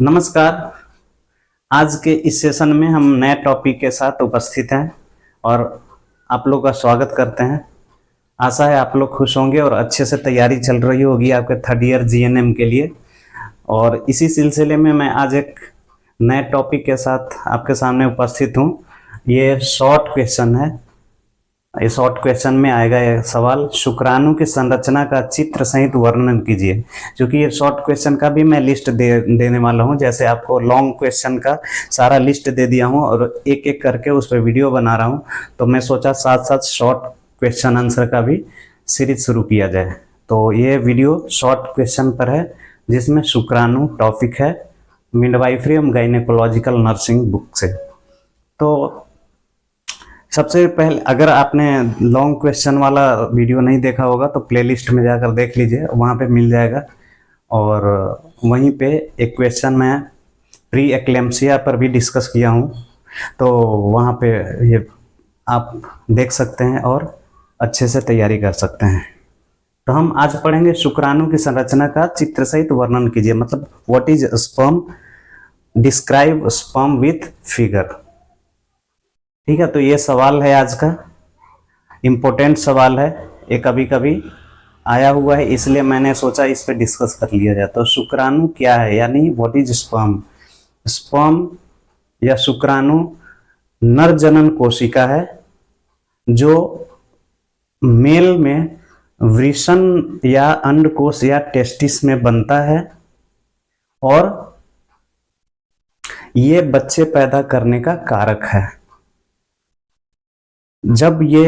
नमस्कार। आज के इस सेशन में हम नए टॉपिक के साथ उपस्थित हैं और आप लोग का स्वागत करते हैं। आशा है आप लोग खुश होंगे और अच्छे से तैयारी चल रही होगी आपके थर्ड ईयर जीएनएम के लिए। और इसी सिलसिले में मैं आज एक नए टॉपिक के साथ आपके सामने उपस्थित हूँ। ये शॉर्ट क्वेश्चन है। इस शॉर्ट क्वेश्चन में आएगा यह सवाल, शुक्राणु की संरचना का चित्र सहित वर्णन कीजिए। क्योंकि ये शॉर्ट क्वेश्चन का भी मैं लिस्ट देने वाला हूँ, जैसे आपको लॉन्ग क्वेश्चन का सारा लिस्ट दे दिया हूँ और एक एक करके उस पर वीडियो बना रहा हूँ, तो मैं सोचा साथ साथ शॉर्ट क्वेश्चन आंसर का भी सीरीज शुरू किया जाए। तो ये वीडियो शॉर्ट क्वेश्चन पर है, जिसमें शुक्राणु टॉपिक है मिडवाइफरी एवं गायनेकोलॉजिकल नर्सिंग बुक से। तो सबसे पहले अगर आपने लॉन्ग क्वेश्चन वाला वीडियो नहीं देखा होगा तो प्लेलिस्ट में जाकर देख लीजिए, वहाँ पे मिल जाएगा। और वहीं पे एक क्वेश्चन मैं प्री एक्लेम्सिया पर भी डिस्कस किया हूँ, तो वहाँ पे ये आप देख सकते हैं और अच्छे से तैयारी कर सकते हैं। तो हम आज पढ़ेंगे शुक्राणु की संरचना का चित्र सहित वर्णन कीजिए, मतलब what is sperm, describe sperm with figure. ठीक है, तो ये सवाल है आज का, इम्पोर्टेंट सवाल है। ये कभी कभी आया हुआ है, इसलिए मैंने सोचा इस पे डिस्कस कर लिया जाए। तो शुक्राणु क्या है, यानी व्हाट इज स्पर्म। स्पर्म या शुक्राणु नर जनन कोशिका है जो मेल में वृषण या अंडकोश या टेस्टिस में बनता है और ये बच्चे पैदा करने का कारक है। जब ये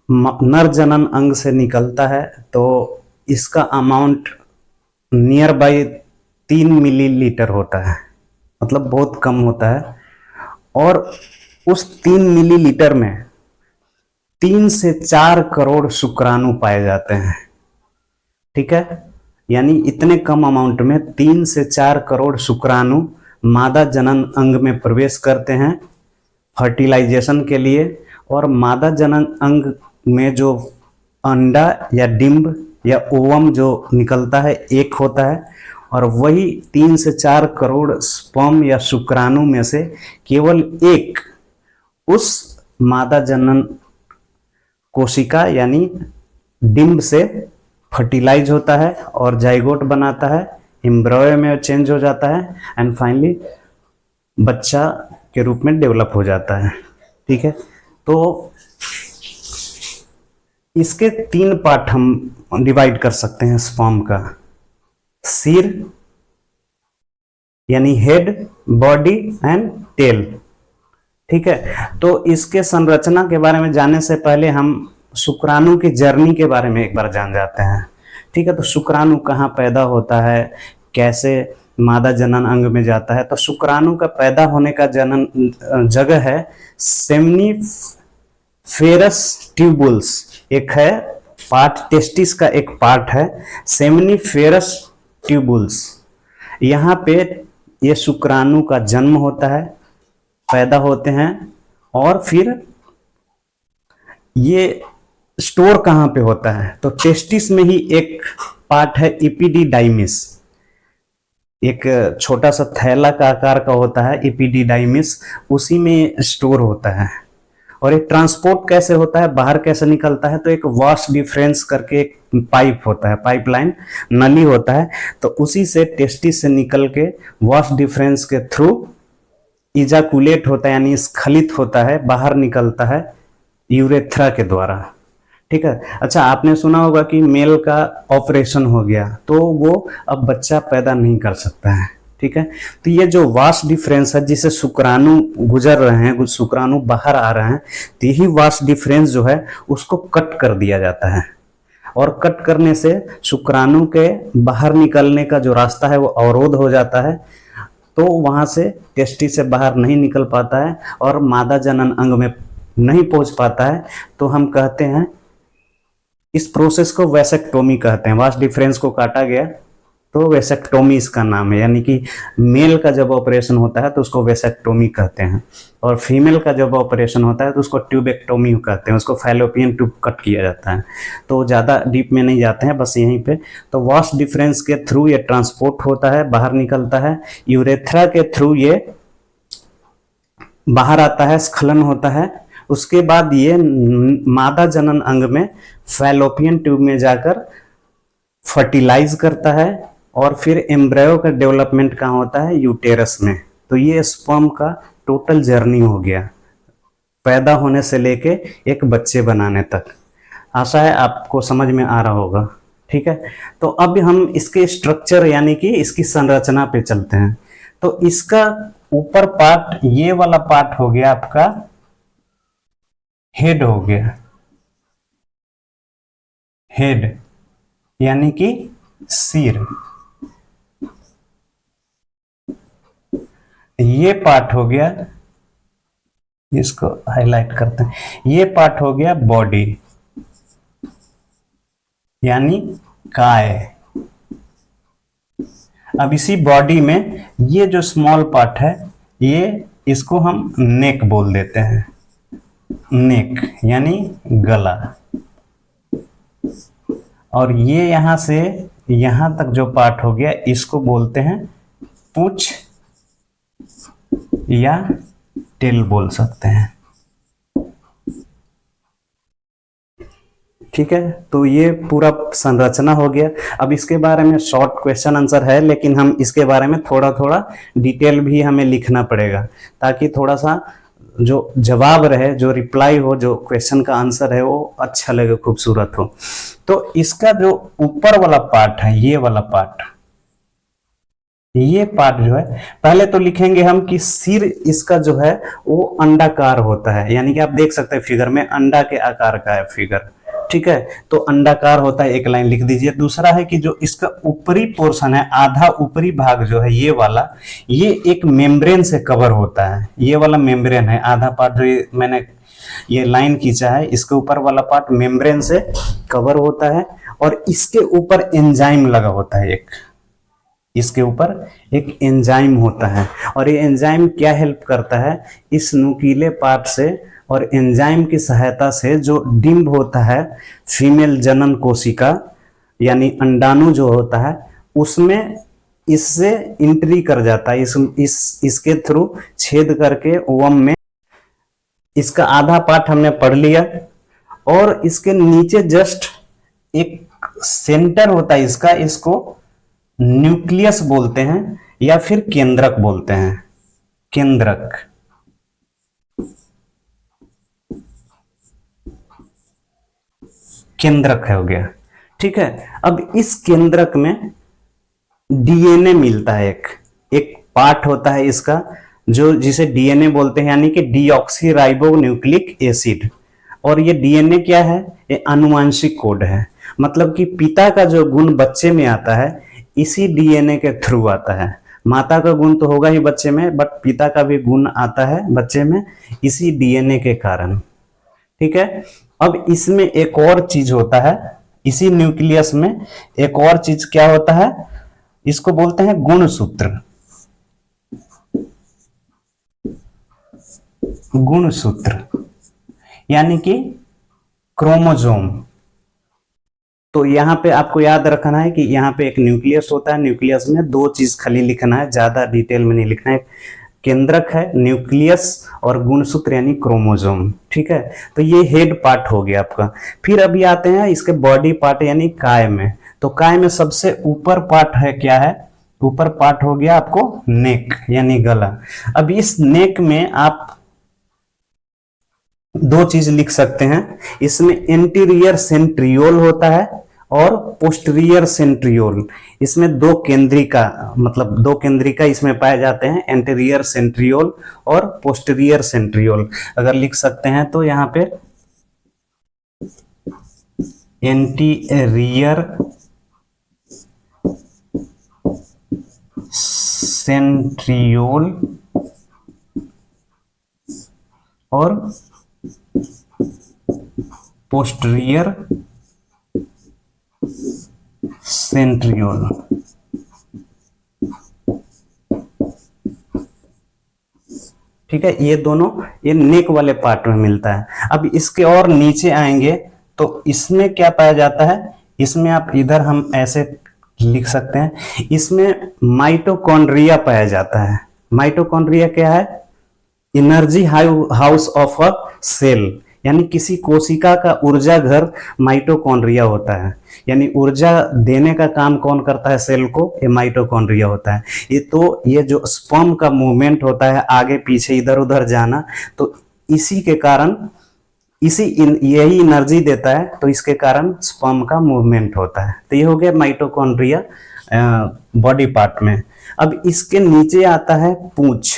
नर जनन अंग से निकलता है तो इसका अमाउंट नियर बाई 3 मिलीलीटर होता है, मतलब बहुत कम होता है। और उस 3 मिलीलीटर में 3 से 4 करोड़ शुक्राणु पाए जाते हैं। ठीक है, यानी इतने कम अमाउंट में 3 से 4 करोड़ शुक्राणु मादा जनन अंग में प्रवेश करते हैं फर्टिलाइजेशन के लिए। और मादा जनन अंग में जो अंडा या डिंब या ओवम जो निकलता है एक होता है, और वही 3 से 4 करोड़ स्पर्म या शुक्राणु में से केवल एक उस मादा जनन कोशिका यानी डिंब से फर्टिलाइज होता है और जाइगोट बनाता है, एम्ब्रॉय में चेंज हो जाता है एंड फाइनली बच्चा के रूप में डेवलप हो जाता है। ठीक है, तो इसके 3 पार्ट हम डिवाइड कर सकते हैं स्पर्म का। सिर यानी हेड, बॉडी एंड टेल। ठीक है, तो इसके संरचना के बारे में जानने से पहले हम शुक्राणु की जर्नी के बारे में एक बार जान जाते हैं। ठीक है, तो शुक्राणु कहाँ पैदा होता है, कैसे मादा जनन अंग में जाता है। तो शुक्राणु का पैदा होने का जगह है सेमनीफेरस ट्यूबुल्स। एक है पार्ट, टेस्टिस का एक पार्ट है सेमनीफेरस ट्यूबुल्स। यहाँ पे ये शुक्राणु का जन्म होता है, पैदा होते हैं और फिर ये स्टोर कहाँ पे होता है, तो टेस्टिस में ही एक पार्ट है इपिडिडाइमिस। एक छोटा सा थैला का आकार का होता है इपिडिडाइमिस, उसी में स्टोर होता है। और एक ट्रांसपोर्ट कैसे होता है, बाहर कैसे निकलता है, तो एक वाश डिफरेंस करके एक पाइप होता है, पाइपलाइन नली होता है, तो उसी से टेस्टिस से निकल के वाश डिफरेंस के थ्रू इजाकुलेट होता है यानी स्खलित होता है, बाहर निकलता है यूरेथ्रा के द्वारा। ठीक है, अच्छा आपने सुना होगा कि मेल का ऑपरेशन हो गया तो वो अब बच्चा पैदा नहीं कर सकता है। ठीक है, तो ये जो वाश डिफरेंस है जिसे शुक्राणु गुजर रहे हैं, शुक्राणु बाहर आ रहे हैं, तो यही वाश डिफरेंस जो है उसको कट कर दिया जाता है। और कट करने से शुक्राणु के बाहर निकलने का जो रास्ता है वो अवरोध हो जाता है, तो वहां से टेस्टिस से बाहर नहीं निकल पाता है और मादा जनन अंग में नहीं पहुंच पाता है। तो हम कहते हैं इस प्रोसेस को वैसेक्टोमी कहते हैं। वाश डिफरेंस को काटा गया तो वेसेक्टोमी इसका नाम है। यानी कि मेल का जब ऑपरेशन होता है तो उसको वेसेक्टोमी कहते हैं, और फीमेल का जब ऑपरेशन होता है तो उसको ट्यूबेक्टोमी कहते हैं, उसको फैलोपियन ट्यूब कट किया जाता है। तो ज़्यादा डीप में नहीं जाते हैं, बस यहीं पे। तो वास डिफरेंस के थ्रू ये ट्रांसपोर्ट होता है, बाहर निकलता है, यूरेथ्रा के थ्रू ये बाहर आता है, स्खलन होता है। उसके बाद ये मादा जनन अंग में फैलोपियन ट्यूब में जाकर फर्टिलाइज करता है, और फिर एम्ब्रायो का डेवलपमेंट कहाँ होता है? यूटेरस में। तो ये स्पर्म का टोटल जर्नी हो गया, पैदा होने से लेके एक बच्चे बनाने तक। आशा है आपको समझ में आ रहा होगा, ठीक है। तो अब हम इसके स्ट्रक्चर यानी कि इसकी संरचना पे चलते हैं। तो इसका ऊपर पार्ट, ये वाला पार्ट हो गया आपका हेड हो गया, हेड यानी कि सिर। ये पार्ट हो गया, इसको हाईलाइट करते हैं, ये पार्ट हो गया बॉडी यानी काय। अब इसी बॉडी में ये जो स्मॉल पार्ट है, ये इसको हम नेक बोल देते हैं, नेक यानी गला। और ये यहां से यहां तक जो पार्ट हो गया, इसको बोलते हैं पूंछ या टेल बोल सकते हैं, ठीक है। तो ये पूरा संरचना हो गया। अब इसके बारे में शॉर्ट क्वेश्चन आंसर है, लेकिन हम इसके बारे में थोड़ा थोड़ा डिटेल भी हमें लिखना पड़ेगा, ताकि थोड़ा सा जो जवाब रहे, जो रिप्लाई हो, जो क्वेश्चन का आंसर है वो अच्छा लगे, खूबसूरत हो। तो इसका जो ऊपर वाला पार्ट है, ये वाला पार्ट, ये पार्ट जो है, पहले तो लिखेंगे हम कि सिर इसका जो है वो अंडाकार होता है। यानी कि आप देख सकते हैं फिगर में, अंडा के आकार का है फिगर, ठीक है। तो अंडाकार होता है, एक लाइन लिख दीजिए। दूसरा है कि जो इसका ऊपरी पोर्शन है, आधा ऊपरी भाग जो है ये वाला, ये एक मेम्ब्रेन से कवर होता है। ये वाला मेम्ब्रेन है, आधा पार्ट जो मैंने ये लाइन खींचा है, इसके ऊपर वाला पार्ट मेम्ब्रेन से कवर होता है, और इसके ऊपर एंजाइम लगा होता है एक, इसके ऊपर एक एंजाइम होता है। और ये एंजाइम क्या हेल्प करता है? इस नुकीले पार्ट से और एंजाइम की सहायता से जो डिंब होता है फीमेल जनन कोशिका यानी अंडाणु जो होता है, उसमें इससे एंट्री कर जाता है, इसके थ्रू छेद करके ओवम में। इसका आधा पार्ट हमने पढ़ लिया। और इसके नीचे जस्ट एक सेंटर होता है इसका, इसको न्यूक्लियस बोलते हैं या फिर केंद्रक बोलते हैं, केंद्रक। केंद्रक है हो गया, ठीक है। अब इस केंद्रक में डीएनए मिलता है, एक पार्ट होता है इसका जो जिसे डीएनए बोलते हैं, यानी कि डीऑक्सी राइबो न्यूक्लिक एसिड। और ये डीएनए क्या है? ये आनुवांशिक कोड है। मतलब कि पिता का जो गुण बच्चे में आता है, इसी डीएनए के थ्रू आता है। माता का गुण तो होगा ही बच्चे में, बट पिता का भी गुण आता है बच्चे में इसी डीएनए के कारण, ठीक है। अब इसमें एक और चीज होता है, इसी न्यूक्लियस में एक और चीज क्या होता है? इसको बोलते हैं गुणसूत्र। गुणसूत्र यानी कि क्रोमोसोम। तो यहाँ पे आपको याद रखना है कि यहाँ पे एक न्यूक्लियस होता है, न्यूक्लियस में दो चीज खाली लिखना है, ज्यादा डिटेल में नहीं लिखना है। केंद्रक है न्यूक्लियस और गुणसूत्र यानी क्रोमोसोम, ठीक है। तो ये हेड पार्ट हो गया आपका। फिर अभी आते हैं इसके बॉडी पार्ट यानी काय में। तो काय में सबसे ऊपर पार्ट है, क्या है? ऊपर पार्ट हो गया आपको नेक यानी गला। अब इस नेक में आप दो चीज लिख सकते हैं, इसमें एंटीरियर सेंट्रियोल होता है और पोस्टीरियर सेंट्रियोल। इसमें दो केंद्रिका, मतलब दो केंद्रिका इसमें पाए जाते हैं, एंटीरियर सेंट्रियोल और पोस्टीरियर सेंट्रियोल। अगर लिख सकते हैं तो यहाँ पे एंटीरियर सेंट्रियोल और पोस्टीरियर सेंट्रियोल। ठीक है, ये दोनों ये नेक वाले पार्ट में मिलता है। अब इसके और नीचे आएंगे तो इसमें क्या पाया जाता है, इसमें आप इधर हम ऐसे लिख सकते हैं, इसमें माइटोकॉन्ड्रिया पाया जाता है। माइटोकॉन्ड्रिया क्या है, energy house of a cell, यानी किसी कोशिका का ऊर्जा घर माइटोकॉन्ड्रिया होता है। यानी ऊर्जा देने का काम कौन करता है सेल को, ये माइटोकॉन्ड्रिया होता है। ये जो स्पर्म का मूवमेंट होता है आगे पीछे इधर उधर जाना, तो इसी के कारण यही एनर्जी देता है, तो इसके कारण स्पर्म का मूवमेंट होता है। तो ये हो गया माइटोकॉन्ड्रिया बॉडी पार्ट में। अब इसके नीचे आता है पूंछ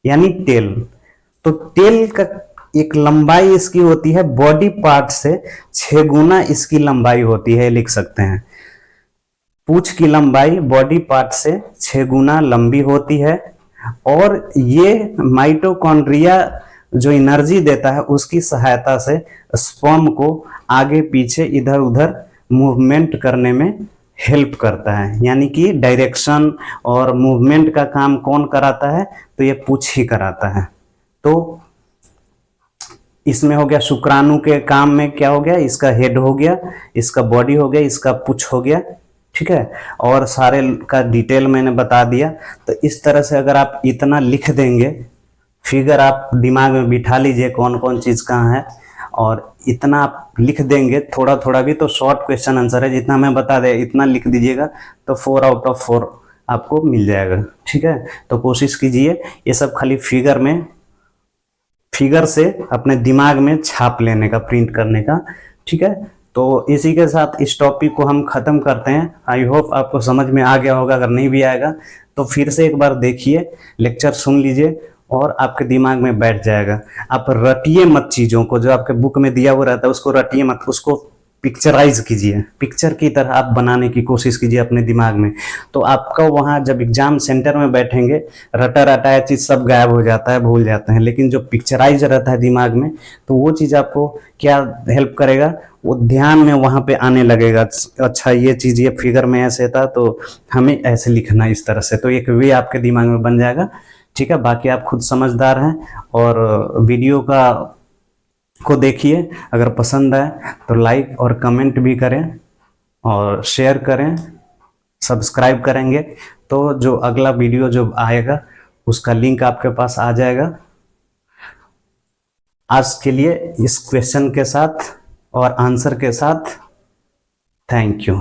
यानी टेल। तो टेल का एक लंबाई इसकी होती है बॉडी पार्ट से 6 गुना इसकी लंबाई होती है, लिख सकते हैं। पूंछ की लंबाई बॉडी पार्ट से 6 गुना लंबी होती है, और ये माइटोकॉन्ड्रिया जो एनर्जी देता है उसकी सहायता से स्पर्म को आगे पीछे इधर उधर मूवमेंट करने में हेल्प करता है। यानी कि डायरेक्शन और मूवमेंट का काम कौन कराता है, तो ये पूंछ ही कराता है। तो इसमें हो गया शुक्राणु के काम में क्या हो गया, इसका हेड हो गया, इसका बॉडी हो गया, इसका पूंछ हो गया, ठीक है। और सारे का डिटेल मैंने बता दिया। तो इस तरह से अगर आप इतना लिख देंगे, फिगर आप दिमाग में बिठा लीजिए कौन कौन चीज कहाँ है, और इतना आप लिख देंगे, थोड़ा थोड़ा भी तो शॉर्ट क्वेश्चन आंसर है, जितना मैं बता दे इतना लिख दीजिएगा तो 4 आउट ऑफ 4 आपको मिल जाएगा, ठीक है। तो कोशिश कीजिए ये सब खाली फिगर से अपने दिमाग में छाप लेने का, प्रिंट करने का, ठीक है। तो इसी के साथ इस टॉपिक को हम खत्म करते हैं। आई होप आपको समझ में आ गया होगा, अगर नहीं भी आएगा तो फिर से एक बार देखिए, लेक्चर सुन लीजिए और आपके दिमाग में बैठ जाएगा। आप रटिए मत चीज़ों को, जो आपके बुक में दिया हुआ रहता है उसको रटिए मत, उसको पिक्चराइज कीजिए, पिक्चर की तरह आप बनाने की कोशिश कीजिए अपने दिमाग में। तो आपका वहाँ जब एग्जाम सेंटर में बैठेंगे, रटा रटाया चीज़ सब गायब हो जाता है, भूल जाते हैं। लेकिन जो पिक्चराइज रहता है दिमाग में, तो वो चीज़ आपको क्या हेल्प करेगा, वो ध्यान में वहाँ पे आने लगेगा। अच्छा ये चीज़ ये फिगर में ऐसे था तो हमें ऐसे लिखना इस तरह से, तो एक वे आपके दिमाग में बन जाएगा, ठीक है। बाकी आप खुद समझदार हैं, और वीडियो को देखिए, अगर पसंद आए तो लाइक और कमेंट भी करें और शेयर करें, सब्सक्राइब करेंगे तो जो अगला वीडियो जो आएगा उसका लिंक आपके पास आ जाएगा। आज के लिए इस क्वेश्चन के साथ और आंसर के साथ थैंक यू।